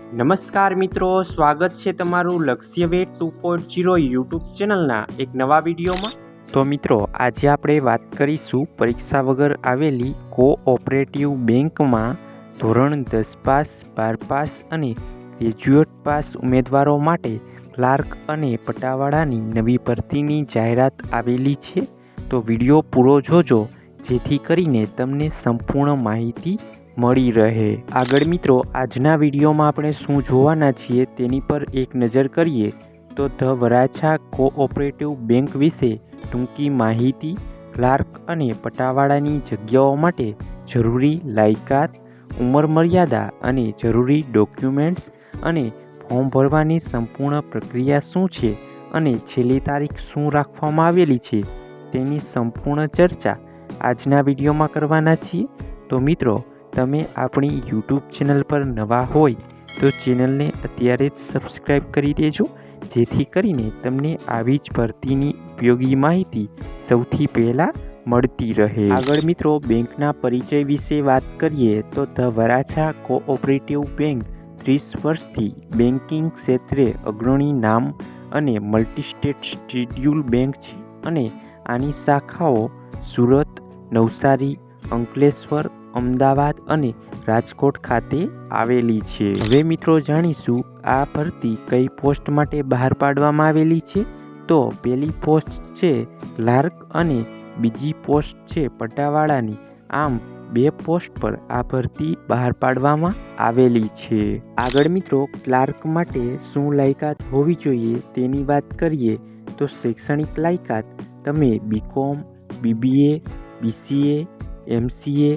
નમસ્કાર મિત્રો, સ્વાગત છે તમારું લક્ષ્ય વેટ 2.0 યુટ્યુબ ચેનલના એક નવા વિડીયોમાં। તો મિત્રો, આજે આપણે વાત કરીશું પરીક્ષા વગર આવેલી કોઓપરેટિવ બેંકમાં ધોરણ 10 પાસ, 12 પાસ અને ગ્રેજ્યુએટ પાસ ઉમેદવારો માટે ક્લાર્ક અને પટાવાળાની નવી ભરતીની જાહેરાત આવેલી છે। તો વિડીયો પૂરો જોજો, જેથી કરીને તમને સંપૂર્ણ માહિતી મળી રહે। આગળ મિત્રો, આજના વિડીયોમાં આપણે શું જોવાના છીએ તેની પર એક નજર કરીએ તો ધ વરાછા કોઓપરેટિવ બેંક વિશે ટૂંકી માહિતી, ક્લાર્ક અને પટાવાળાની જગ્યાઓ માટે જરૂરી લાયકાત, ઉંમર મર્યાદા અને જરૂરી ડોક્યુમેન્ટ્સ અને ફોર્મ ભરવાની સંપૂર્ણ પ્રક્રિયા શું છે અને છેલ્લી તારીખ શું રાખવામાં આવેલી છે તેની સંપૂર્ણ ચર્ચા આજના વિડીયોમાં કરવાના છીએ। તો મિત્રો, તમે આપણી યુટ્યુબ ચેનલ પર નવા હોય તો ચેનલને અત્યારે જ સબસ્ક્રાઈબ કરી દેજો, જેથી કરીને તમને આવી જ ભરતીની ઉપયોગી માહિતી સૌથી પહેલાં મળતી રહે। આગળ મિત્રો, બેંકના પરિચય વિશે વાત કરીએ તો ધ વરાછા કોઓપરેટિવ બેંક 30 વર્ષથી બેન્કિંગ ક્ષેત્રે અગ્રણી નામ અને મલ્ટીસ્ટેટ શિડ્યુલ બેંક છે અને આની શાખાઓ સુરત, નવસારી, અંકલેશ્વર, અમદાવાદ અને રાજકોટ ખાતે આવેલી છે। હવે મિત્રો જાણીશું આ ભરતી કઈ પોસ્ટ માટે બહાર પાડવામાં આવેલી છે। તો પહેલી પોસ્ટ છે ક્લાર્ક અને બીજી પોસ્ટ છે પટાવાળાની। આમ બે પોસ્ટ પર આ ભરતી બહાર પાડવામાં આવેલી છે। આગળ મિત્રો, ક્લાર્ક માટે શું લાયકાત હોવી જોઈએ તેની વાત કરીએ તો શૈક્ષણિક લાયકાત તમે B Com, BBA, BCA, MCA,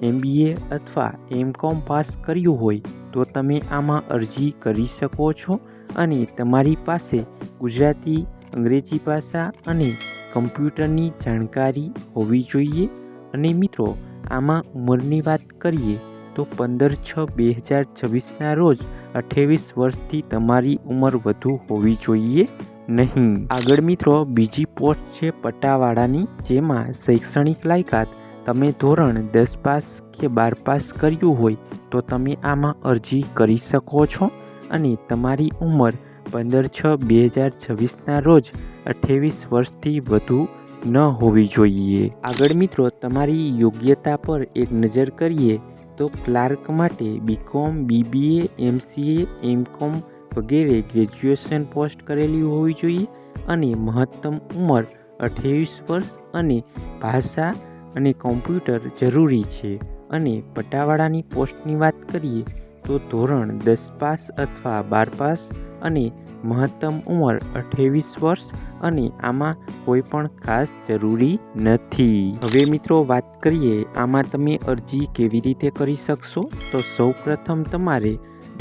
MBA અથવા એમકોમ પાસ કર્યું હોય તો તમે આમાં અરજી કરી શકો છો અને તમારી પાસે ગુજરાતી, અંગ્રેજી ભાષા અને કમ્પ્યુટરની જાણકારી હોવી જોઈએ। અને મિત્રો, આમાં ઉંમરની વાત કરીએ તો 15/6/2026ના રોજ 28 વર્ષથી તમારી ઉંમર વધુ હોવી જોઈએ નહીં। આગળ મિત્રો, બીજી પોસ્ટ છે પટાવાળાની, જેમાં શૈક્ષણિક લાયકાત તમે ધોરણ 10 પાસ કે 12 પાસ કર્યું હોય તો તમે આમાં અરજી કરી શકો છો અને તમારી ઉંમર 15/6/2026ના રોજ 28 વર્ષથી વધુ ન હોવી જોઈએ। આગળ મિત્રો, તમારી યોગ્યતા પર એક નજર કરીએ તો ક્લાર્ક માટે બીકોમ, બીબીએ, એમસીએ, એમકોમ વગેરે ગ્રેજ્યુએશન પોસ્ટ કરેલી હોવી જોઈએ અને મહત્તમ ઉંમર 28 વર્ષ અને ભાષા અને કોમ્પ્યુટર જરૂરી છે। અને પટાવાળાની પોસ્ટની વાત કરીએ તો ધોરણ 10 પાસ અથવા 12 પાસ અને મહત્તમ ઉંમર 28 વર્ષ અને આમાં કોઈ પણ ખાસ જરૂરી નથી। હવે મિત્રો વાત કરીએ આમાં તમે અરજી કેવી રીતે કરી શકશો। તો સૌપ્રથમ તમારે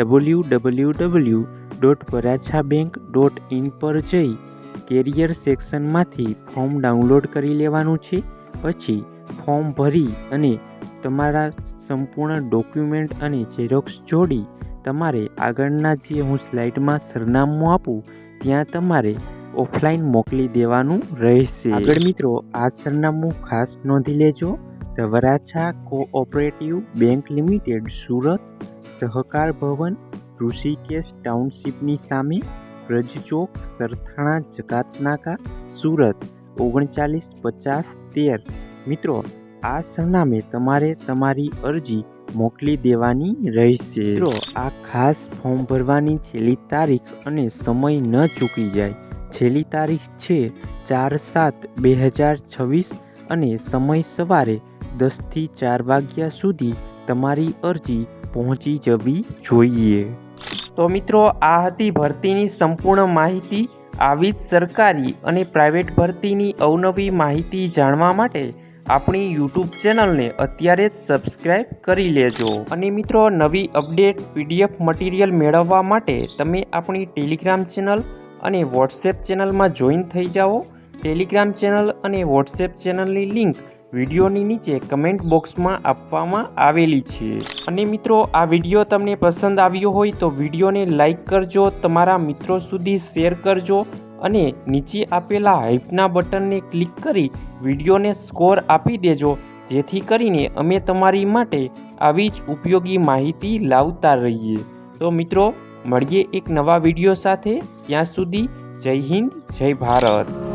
www.warachabank.in પર જઈ કેરિયર સેક્શનમાંથી ફોર્મ ડાઉનલોડ કરી લેવાનું છે। પછી ફોર્મ ભરી અને તમારા સંપૂર્ણ ડોક્યુમેન્ટ અને ઝેરોક્સ જોડી તમારે આગળના જે હું સ્લાઇડમાં સરનામું આપું ત્યાં તમારે ઓફલાઈન મોકલી દેવાનું રહેશે। આગળ મિત્રો, આ સરનામું ખાસ નોંધી લેજો। The Varachha cooperative bank limited, Surat, સહકાર ભવન, ઋષિકેશ ટાઉનશીપની સામે, બ્રજ ચોક, સરથાણા જકાતનાકા, સુરત 395013। મિત્રો, આ સરનામે તમારે તમારી અરજી મોકલી દેવાની રહેશે। મિત્રો, આ ખાસ ફોર્મ ભરવાની છેલ્લી તારીખ અને સમય ન ચૂકી જાય। છેલ્લી તારીખ છે 4/7/2026 અને સમય સવારે 10 થી 4 વાગ્યા સુધી તમારી અરજી પહોંચી જવી જોઈએ। તો મિત્રો, આ હતી ભરતીની સંપૂર્ણ માહિતી। આવી જ સરકારી અને પ્રાઇવેટ ભરતીની અવનવી માહિતી જાણવા માટે આપણી યુટ્યુબ ચેનલને અત્યારે જ સબસ્ક્રાઈબ કરી લેજો। અને મિત્રો, નવી અપડેટ પીડીએફ મટીરિયલ મેળવવા માટે તમે આપણી ટેલિગ્રામ ચેનલ અને વોટ્સએપ ચેનલમાં જોઈન થઈ જાઓ। ટેલિગ્રામ ચેનલ અને વોટ્સએપ ચેનલની લિંક વિડીયોની નીચે કમેન્ટ બોક્સમાં આપવામાં આવેલી છે। અને મિત્રો, આ વિડીયો તમને પસંદ આવ્યો હોય તો વિડીયોને લાઈક કરજો, તમારા મિત્રો સુધી શેર કરજો અને નીચે આપેલા હાઈપના બટનને ક્લિક કરી વિડીયોને સ્કોર આપી દેજો, જેથી કરીને અમે તમારી માટે આવી જ ઉપયોગી માહિતી લાવતા રહીએ। તો મિત્રો મળીએ એક નવા વિડીયો સાથે. ત્યાં સુધી જય હિન્દ, જય ભારત.